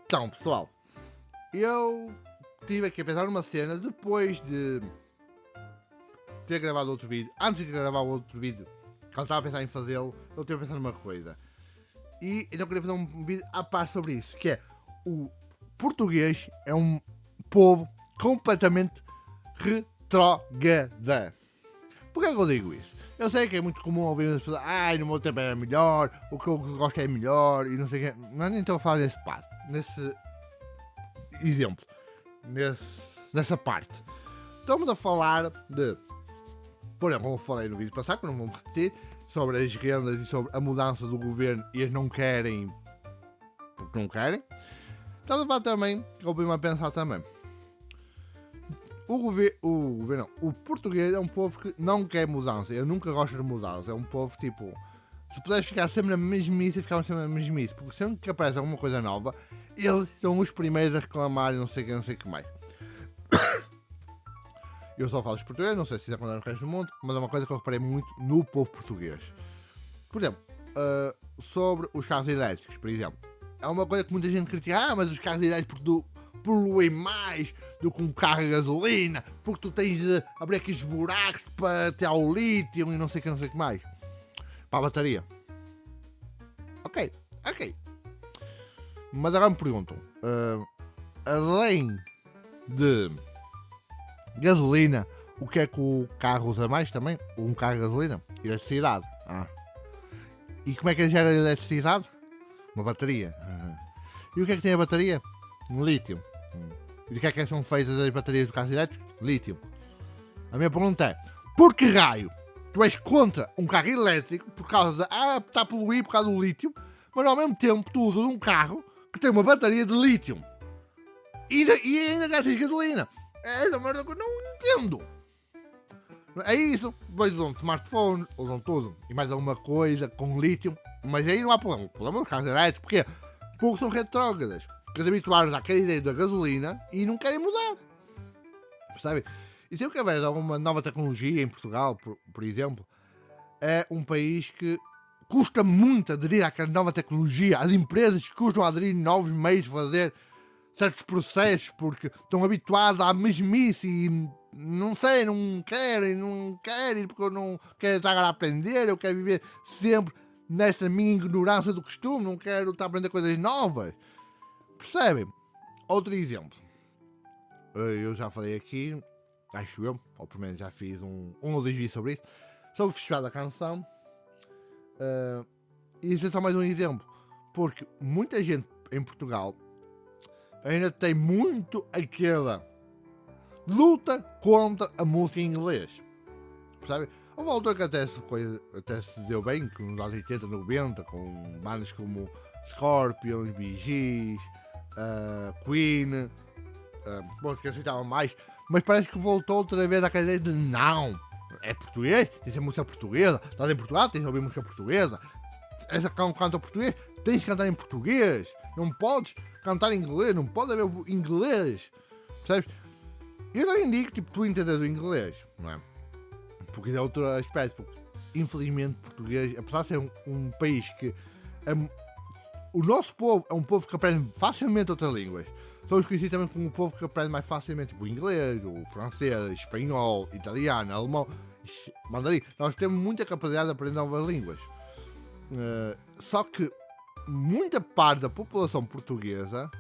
Então, pessoal, eu tive aqui a pensar numa cena depois de ter gravado outro vídeo. Antes de gravar o outro vídeo, quando estava a pensar em fazê-lo, eu estive a pensar numa coisa. E então queria fazer um vídeo à parte sobre isso, que é o português é um povo completamente retrógrada. Porquê que eu digo isso? Eu sei que é muito comum ouvir as pessoas, no meu tempo era melhor, o que eu gosto é melhor, e não sei o quê. Mas nem estou a falar nesse exemplo, nessa parte. Estamos a falar de, por exemplo, como eu falei no vídeo passado, que não vou repetir, sobre as rendas e sobre a mudança do governo, e eles não querem, porque não querem. Estamos a falar também, que eu vim a pensar também. O português é um povo que não quer mudança. Eu nunca gosto de mudança. É um povo tipo, se puderes ficar sempre na mesmice, ficamos sempre na mesmice. Porque sempre que aparece alguma coisa nova, eles são os primeiros a reclamar e não sei o que mais. Eu só falo de português, não sei se isso acontece no resto do mundo, mas é uma coisa que eu reparei muito no povo português. Por exemplo, sobre os carros elétricos, por exemplo. É uma coisa que muita gente critica, mas os carros elétricos poluem mais do que um carro a gasolina, porque tu tens de abrir aqueles buracos para ter o lítio e não sei o que mais. Para a bateria. Ok. Mas agora me perguntam, além de gasolina, o que é que o carro usa mais também? Um carro a gasolina? Eletricidade. E como é que ele gera eletricidade? Uma bateria. E o que é que tem a bateria? Um lítio. E de que é que são feitas as baterias do carro elétrico? Lítio. A minha pergunta é, por que raio tu és contra um carro elétrico por causa de, está a poluir por causa do lítio, mas ao mesmo tempo tu usas um carro que tem uma bateria de lítio e ainda gastas gasolina? É essa merda que eu não entendo. É isso, depois usam smartphone, usam tudo e mais alguma coisa com lítio, mas aí não há problema. O problema é os carros elétricos, porque são retrógradas. Porque habituados àquela ideia da gasolina e não querem mudar. Percebe? E sempre que houver alguma nova tecnologia em Portugal, por exemplo, é um país que custa muito aderir àquela nova tecnologia. As empresas custam a aderir novos meios de fazer certos processos porque estão habituados à mesmice e não sei, não querem, porque eu não quero estar a aprender, eu quero viver sempre nesta minha ignorância do costume, não quero estar a aprender coisas novas. Percebem? Outro exemplo. Eu já falei aqui, acho eu, ou pelo menos já fiz um ou dois vídeos sobre isso, sobre o Festival da Canção. E isso é só mais um exemplo. Porque muita gente em Portugal ainda tem muito aquela luta contra a música em inglês. Percebe? Houve uma altura que até se deu bem, que nos anos 80, 90, com bandas como Scorpions, Bee Gees, Queen, que aceitavam mais, mas parece que voltou outra vez àquela ideia de não, é português, tem que ser música portuguesa, estás em Portugal, tens de ouvir música portuguesa, essa canta português, tens de cantar em português, não podes cantar em inglês, não pode haver inglês, percebes? Eu não indico, tipo, tu entendes o inglês, não é? Porque é outro aspecto, porque infelizmente português, apesar de ser um país que o nosso povo é um povo que aprende facilmente outras línguas. Somos conhecidos também como um povo que aprende mais facilmente o inglês, o francês, espanhol, italiano, alemão, mandarim. Nós temos muita capacidade de aprender novas línguas. Só que muita parte da população portuguesa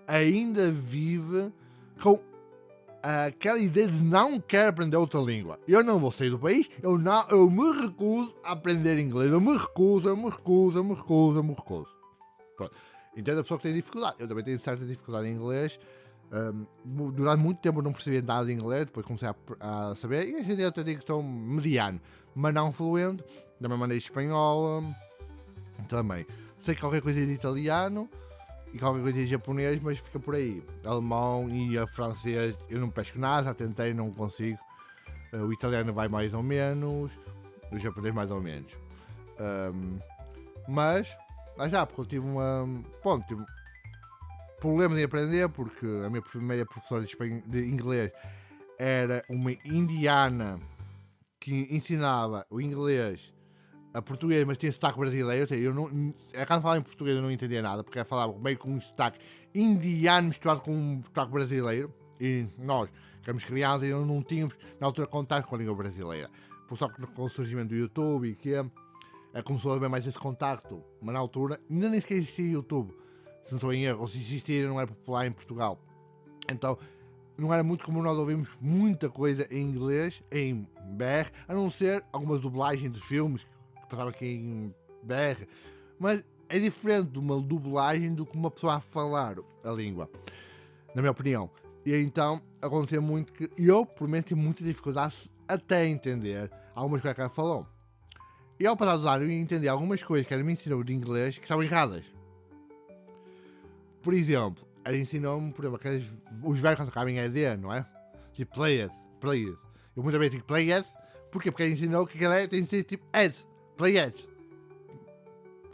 ainda vive com aquela ideia de não querer aprender outra língua. Eu não vou sair do país, eu me recuso a aprender inglês. Eu me recuso. Pronto. Entendo a pessoa que tem dificuldade. Eu também tenho certa dificuldade em inglês. Durante muito tempo não percebi nada de inglês, depois comecei a saber. E a gente até digo que estou mediano, mas não fluente. Da mesma maneira espanhol também. Sei qualquer coisa de italiano e qualquer coisa de japonês, mas fica por aí. Alemão e francês eu não pesco nada, já tentei, não consigo. O italiano vai mais ou menos, o japonês mais ou menos. Mas lá já, porque eu tive tive problemas em aprender, porque a minha primeira professora de inglês era uma indiana que ensinava o inglês a português, mas tinha sotaque brasileiro. Ou seja, eu não, quando falava em português eu não entendia nada, porque eu falava meio com um sotaque indiano misturado com um sotaque brasileiro. E nós, que éramos crianças, não tínhamos na altura contato com a língua brasileira. Por só que com o surgimento do YouTube e que começou a haver mais esse contacto. Mas na altura ainda nem sequer existia YouTube. Se não estou em erro, ou se existia não era popular em Portugal. Então não era muito comum nós ouvirmos muita coisa em inglês, em BR, a não ser algumas dublagens de filmes que passavam aqui em BR. Mas é diferente de uma dublagem do que uma pessoa a falar a língua, na minha opinião. E então aconteceu muito que eu, por mim, tive muita dificuldade até entender algumas coisas que ela falou. E ao passar dos anos eu entendi algumas coisas que ela me ensinou de inglês que estavam erradas. Por exemplo, ela ensinou-me, por exemplo, os verbos quando acabam em ED, não é? Tipo, play it. Eu muitas vezes digo play it, porquê? Porque ela ensinou que aquilo tem de ser tipo it, play it.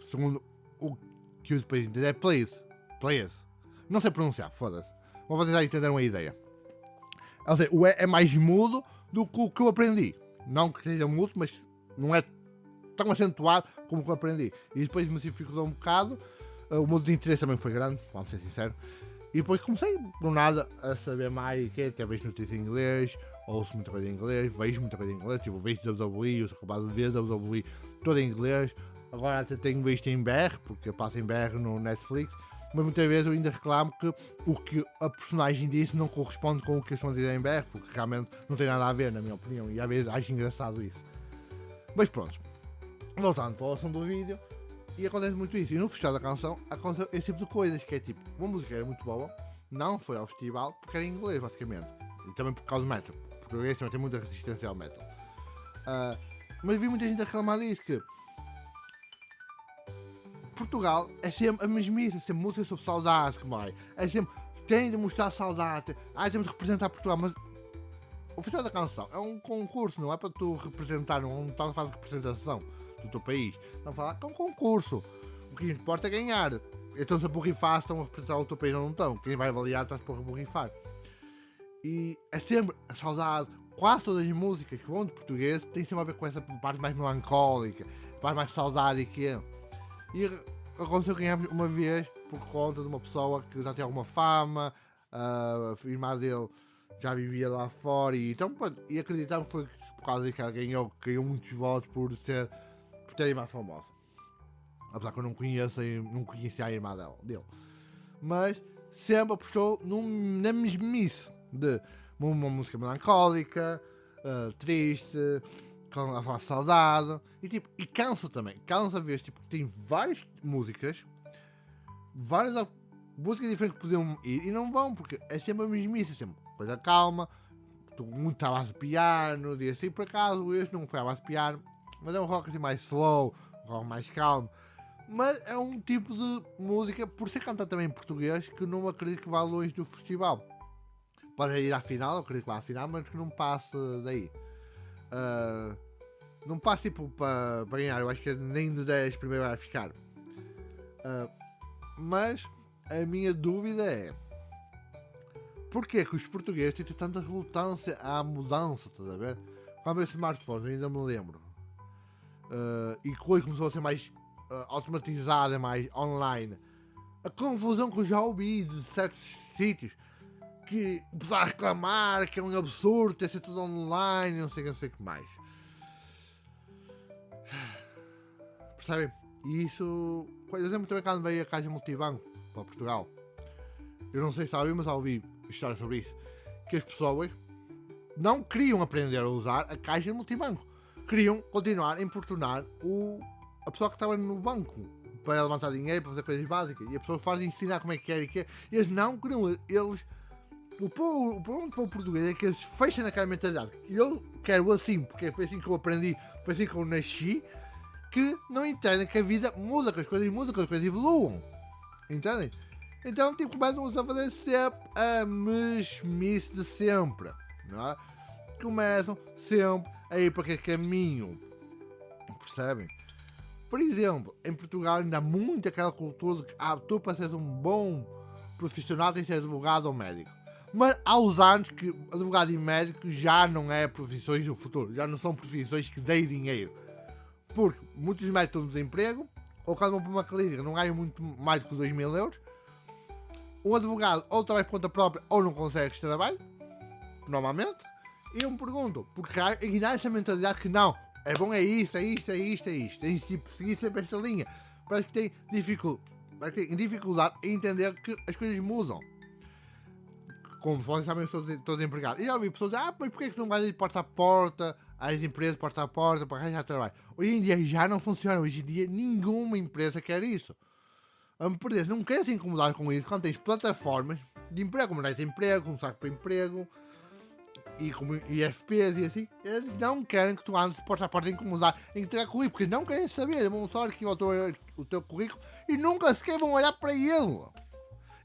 Segundo o que eu depois entendi é play it. Não sei pronunciar, foda-se. Mas vocês já entenderam a ideia. Ou seja, o E é mais mudo do que o que eu aprendi. Não que seja mudo, mas não é tão acentuado como o que eu aprendi. E depois me dificultou um bocado. O meu de interesse também foi grande, vamos ser sinceros. E depois comecei, por nada, a saber mais, que até vejo notícias em inglês, ouço muita coisa em inglês, vejo muita coisa em inglês, tipo, vejo WWE, eu sou capaz de ver WWE toda em inglês. Agora até tenho visto em BR, porque eu passo em BR no Netflix, mas muitas vezes eu ainda reclamo que o que a personagem disse não corresponde com o que eles estão a dizer em BR, porque realmente não tem nada a ver, na minha opinião, e às vezes acho engraçado isso. Mas pronto, voltando para o assunto do vídeo, e acontece muito isso, e no Festival da Canção aconteceu esse tipo de coisas, que é tipo, uma música era muito boa, não foi ao festival, porque era em inglês basicamente, e também por causa do metal, porque o português também tem muita resistência ao metal. Mas vi muita gente a reclamar disso, que Portugal é sempre a mesmice, é sempre música sobre saudade, como é sempre, tem de mostrar saudade, temos de representar Portugal, mas o Festival da Canção é um concurso, não é para tu representar, não estás a fazer representação do teu país, estão a falar que é um concurso, o que importa é ganhar. Então se a borrifar estão a representar o teu país ou não estão, quem vai avaliar estás para borrifar. E é sempre a saudade, quase todas as músicas que vão de português têm sempre a ver com essa parte mais melancólica, parte mais saudade que é. E aconteceu que ganhámos uma vez por conta de uma pessoa que já tem alguma fama, a irmã dele já vivia lá fora e então pronto, e acreditamos que foi por causa disso que ela ganhou muitos votos por ter a irmã famosa. Apesar que eu não conhecia a irmã dele. Mas sempre apostou na mesmice de uma música melancólica, triste, com a falar saudade, e cansa também. Cansa ver, tipo, tem várias músicas diferentes que podiam ir e não vão, porque é sempre a mesmice, sempre coisa calma, muito à base de piano, e assim, por acaso, este não foi à base de piano, mas é um rock assim mais slow, um rock mais calmo. Mas é um tipo de música, por ser cantado também em português, que não acredito que vá longe do festival. Pode ir à final, eu acredito que vá à final, mas que não passe daí. Não passe tipo para ganhar, eu acho que nem de 10 primeiro vai ficar. Mas a minha dúvida é: porquê que os portugueses têm tanta relutância à mudança, estás a ver? Quando eu smartphone, ainda me lembro. E coisa começou a ser mais automatizada, mais online. A confusão que eu já ouvi de certos sítios que a reclamar que é um absurdo ter sido tudo online, não sei o que mais. Percebem? E isso, por exemplo, também quando veio a Caixa Multibanco para Portugal, eu não sei se ouvi, mas ouvi histórias sobre isso, que as pessoas não queriam aprender a usar a Caixa Multibanco, queriam continuar a importunar a pessoa que estava no banco para levantar dinheiro, para fazer coisas básicas, e a pessoa faz ensinar como é que quer e quer, e eles não queriam, o problema para o português é que eles fecham naquela mentalidade, eu quero assim, porque foi assim que eu aprendi, foi assim que eu nasci, que não entendem que a vida muda, que as coisas mudam, que as coisas evoluam, entendem? Então tipo, começam a fazer sempre a mesmice de sempre, não é? Começam sempre a ir para aquele caminho, percebem? Por exemplo, em Portugal ainda há muito aquela cultura de que tu para seres um bom profissional tens de ser advogado ou médico. Mas há uns anos que advogado e médico já não é profissões do futuro, já não são profissões que deem dinheiro. Porque muitos médicos estão no desemprego, ou quando vão para uma clínica não ganham muito mais do que 2.000 euros. Um advogado ou trabalha por conta própria ou não consegue trabalho, normalmente. E eu me pergunto, porque há essa mentalidade que não, é bom, é isto, é isto, é isto, é isto. Tem de seguir sempre esta linha. Parece que tem dificuldade em entender que as coisas mudam. Como vocês sabem, eu estou desempregado. E já ouvi pessoas dizer, mas porquê que não vais de porta a porta, às empresas porta a porta, para arranjar trabalho? Hoje em dia já não funciona. Hoje em dia nenhuma empresa quer isso. A empresa não quer se incomodar com isso quando tens plataformas de emprego, como de emprego, como saco para emprego, e como IFPs e assim. Eles não querem que tu andes de porta a porta a incomodar, em entregar currículo, porque não querem saber. Vão só arquivar o teu currículo e nunca sequer vão olhar para ele.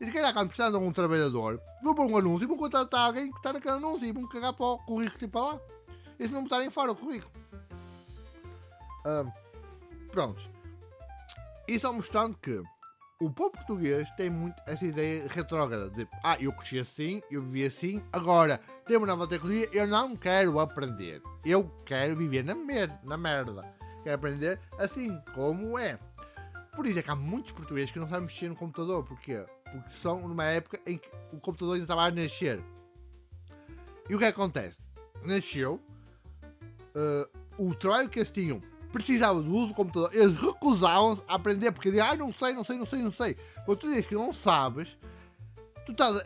E se calhar quando precisam de um trabalhador, vão pôr um anúncio e vão contratar alguém que está naquele anúncio e vão cagar para o currículo e para lá. E se não botarem fora o currículo. Prontos. E só mostrando que o povo português tem muito essa ideia retrógrada de eu cresci assim, eu vivi assim, agora tem uma nova tecnologia, eu não quero aprender. Eu quero viver na merda. Quero aprender assim, como é. Por isso é que há muitos portugueses que não sabem mexer no computador. Porquê? Porque são numa época em que o computador ainda estava a nascer. E o que acontece? Nasceu, o trabalho que eles tinham precisava do uso do computador, eles recusavam-se a aprender, porque diziam, não sei. Quando tu dizes que não sabes, tu estás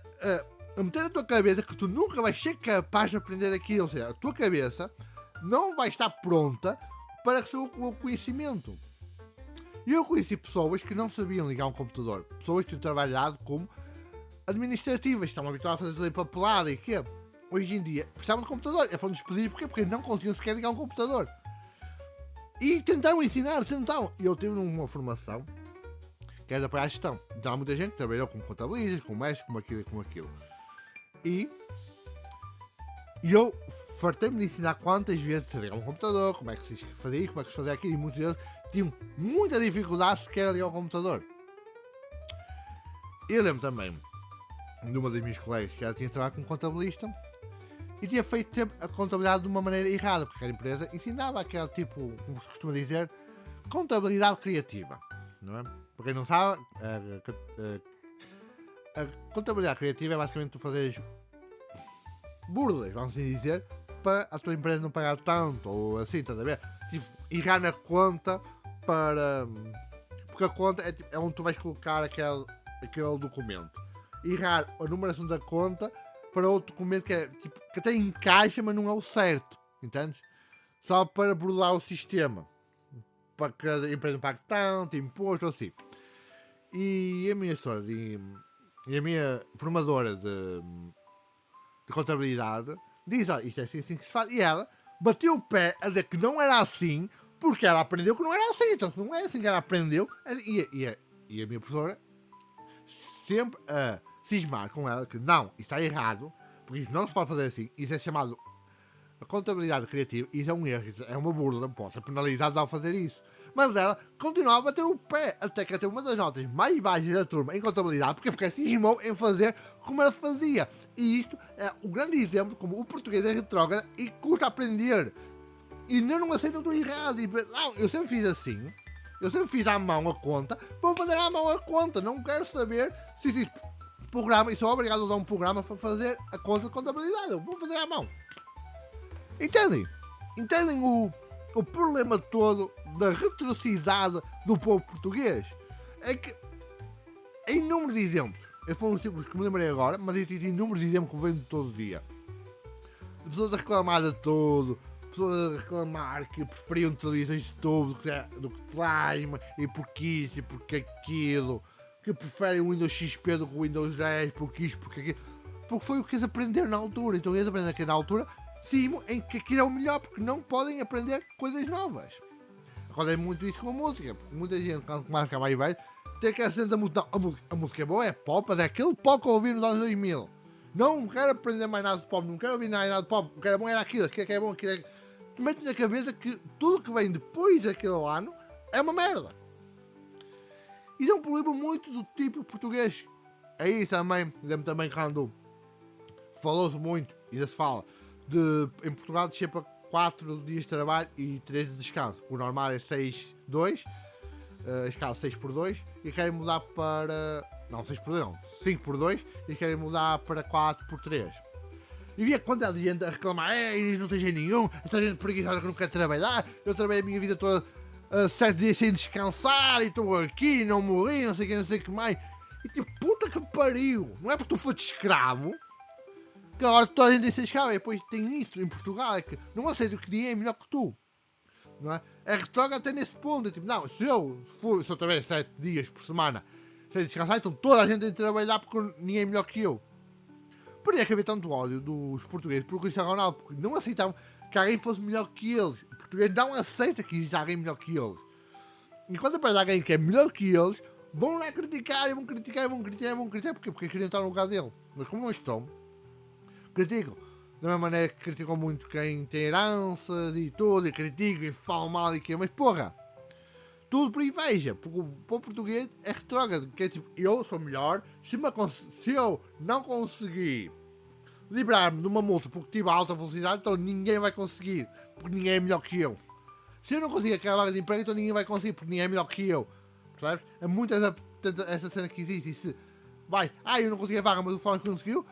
a meter na tua cabeça que tu nunca vais ser capaz de aprender aquilo. Ou seja, a tua cabeça não vai estar pronta para receber o conhecimento. E eu conheci pessoas que não sabiam ligar um computador. Pessoas que tinham trabalhado como administrativas, estavam habituadas a fazer papelada e quê? Hoje em dia precisavam de computador. E foram despedidos porque não conseguiam sequer ligar um computador. E tentaram ensinar, E eu tive uma formação que era para a gestão. Então há muita gente que trabalhou como contabilistas, como mestre, como aquilo. E eu fartei-me de ensinar quantas vezes se ligar um computador, como é que se fazia isso, como é que se fazia aquilo, e muitos deles tinham muita dificuldade sequer a ligar o computador. Eu lembro também de uma das minhas colegas que ela tinha trabalhado como contabilista e tinha feito sempre a contabilidade de uma maneira errada, porque a empresa ensinava aquele tipo, como se costuma dizer, contabilidade criativa, não é? Para quem não sabe, a contabilidade criativa é basicamente tu fazeres burlas, vamos assim dizer, para a tua empresa não pagar tanto, ou assim, estás a ver? Tipo, errar na conta para... Porque a conta é onde tu vais colocar aquele documento. Errar a numeração da conta para outro documento que é tipo, que até encaixa, mas não é o certo, entendes? Só para burlar o sistema, para que a empresa não pague tanto, imposto, assim. E a minha história e a minha formadora de contabilidade diz, isto é assim que se faz, e ela bateu o pé a dizer que não era assim, porque ela aprendeu que não era assim, então se não é assim que ela aprendeu, e a minha professora sempre a cismar com ela que não, isto está errado, porque isso não se pode fazer assim, isso é chamado a contabilidade criativa, isso é um erro, isso é uma burla, não posso ser penalizado ao fazer isso. Mas ela continuava a bater o pé, até que até uma das notas mais baixas da turma em contabilidade, porque cismou em fazer como ela fazia. E isto é o grande exemplo como o português é retrógrado e custa aprender. E não aceitam do errado. E, não, eu sempre fiz assim, eu sempre fiz à mão a conta, vou fazer à mão a conta, não quero saber se existe programa, e sou obrigado a usar um programa para fazer a conta de contabilidade, eu vou fazer à mão. Entendem? Entendem o problema todo da retrocidade do povo português? É que em inúmeros exemplos, eu fui uns tipos que me lembrei agora, mas existem inúmeros exemplos que eu venho todo dia. Pessoas a reclamar de tudo, pessoas a reclamar que preferiam televisões de tubo do que Prime, e porque isso e porque aquilo, que preferem o Windows XP do que o Windows 10, porque isto, porque aquilo, porque foi o que eles aprenderam na altura. Então eles aprenderam aqui na altura, sim, em que aquilo é o melhor, porque não podem aprender coisas novas. Agora é muito isso com a música, porque muita gente, quando começa a ficar mais velho, tem que acender a música. A música é boa, é pop, é aquele pop que eu ouvi nos anos 2000. Não quero aprender mais nada de pop, não quero ouvir nada de pop, o que era bom era aquilo, que é bom, aquilo é... Mete na cabeça que tudo que vem depois daquele ano é uma merda. E é um problema muito do tipo português. Aí também, lembro também quando falou-se muito, ainda se fala, em Portugal descer para 4 dias de trabalho e 3 de descanso. O normal é 6/2, a escala 6/2 e querem mudar para... Não, 6/2 não, 5/2 e querem mudar para 4/3. E via quanta gente a reclamar, não tem jeito nenhum, esta gente preguiçosa que não quer trabalhar, eu trabalhei a minha vida toda 7 dias sem descansar e estou aqui, não morri, não sei o que mais. E tipo, puta que pariu, não é porque tu foste escravo, que agora toda a gente tem que ser escravo, e depois tem isso em Portugal, é que não aceito que ninguém é melhor que tu. Não é? É retrógrado até nesse ponto, tipo, não, se eu trabalho 7 dias por semana sem descansar, então toda a gente tem que trabalhar porque ninguém é melhor que eu. Por isso é que havia tanto ódio dos portugueses por Cristiano Ronaldo, porque não aceitavam que alguém fosse melhor que eles. O português não aceita que exista alguém melhor que eles. E quando aparece alguém que é melhor que eles, vão lá criticar, porque queriam estar no lugar dele. Mas como não estão, criticam. Da mesma maneira que criticam muito quem tem heranças e tudo, e criticam e falam mal e que mas porra, tudo por inveja, porque o povo português é retrógrado, que é tipo, eu sou melhor, se eu não conseguir livrar-me de uma multa porque tive alta velocidade, então ninguém vai conseguir, porque ninguém é melhor que eu. Se eu não conseguir acabar de emprego, então ninguém vai conseguir, porque ninguém é melhor que eu. Percebes? É muito essa cena que existe, e se vai, eu não consegui a vaga, mas o fulano conseguiu,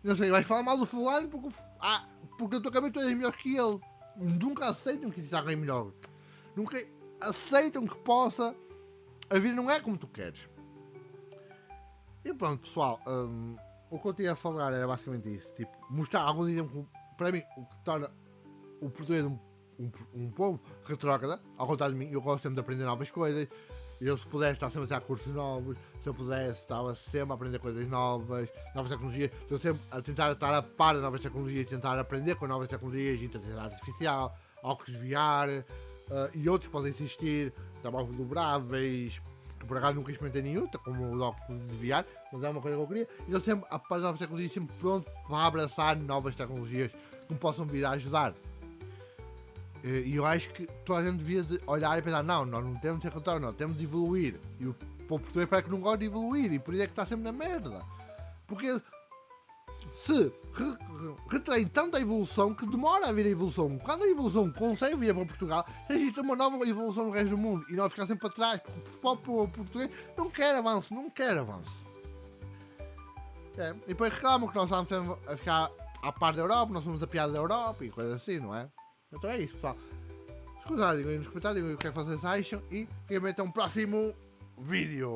não sei, vais falar mal do fulano porque eu acabei tu és melhor que ele. Nunca aceitam que exista alguém melhor. Nunca aceitam que possa. A vida não é como tu queres. E pronto, pessoal. O que eu tinha a falar era basicamente isso. Tipo, mostrar algum exemplo. Para mim, o que torna o português um povo retrógrado. Ao contrário de mim, eu gosto sempre de aprender novas coisas. Eu, se pudesse, estava sempre a tirar cursos novos. Se eu pudesse, estava sempre a aprender coisas novas tecnologias. Estou sempre a tentar estar a par de novas tecnologias, tentar aprender com novas tecnologias, inteligência artificial, óculos VR e outros podem existir, telemóveis dobráveis, que por acaso nunca experimentei nenhum, como o óculos de VR, mas é uma coisa que eu queria. E eu sempre a par de novas tecnologias, sempre pronto para abraçar novas tecnologias que me possam vir a ajudar. E eu acho que toda a gente devia de olhar e pensar, não, nós não temos de ser retrógrado, não, temos de evoluir. E o povo português parece que não gosta de evoluir, e por isso é que está sempre na merda. Porque se retém tanta evolução que demora a vir a evolução. Quando a evolução consegue vir para Portugal, existe uma nova evolução no resto do mundo e nós ficamos sempre para trás, porque o povo português não quer avanço. E depois reclamam que nós estamos sempre a ficar à par da Europa, nós somos a piada da Europa e coisas assim, não é? Então é isso, pessoal. Se gostarem, digam aí nos comentários o que é que vocês acham e fiquem até um próximo vídeo.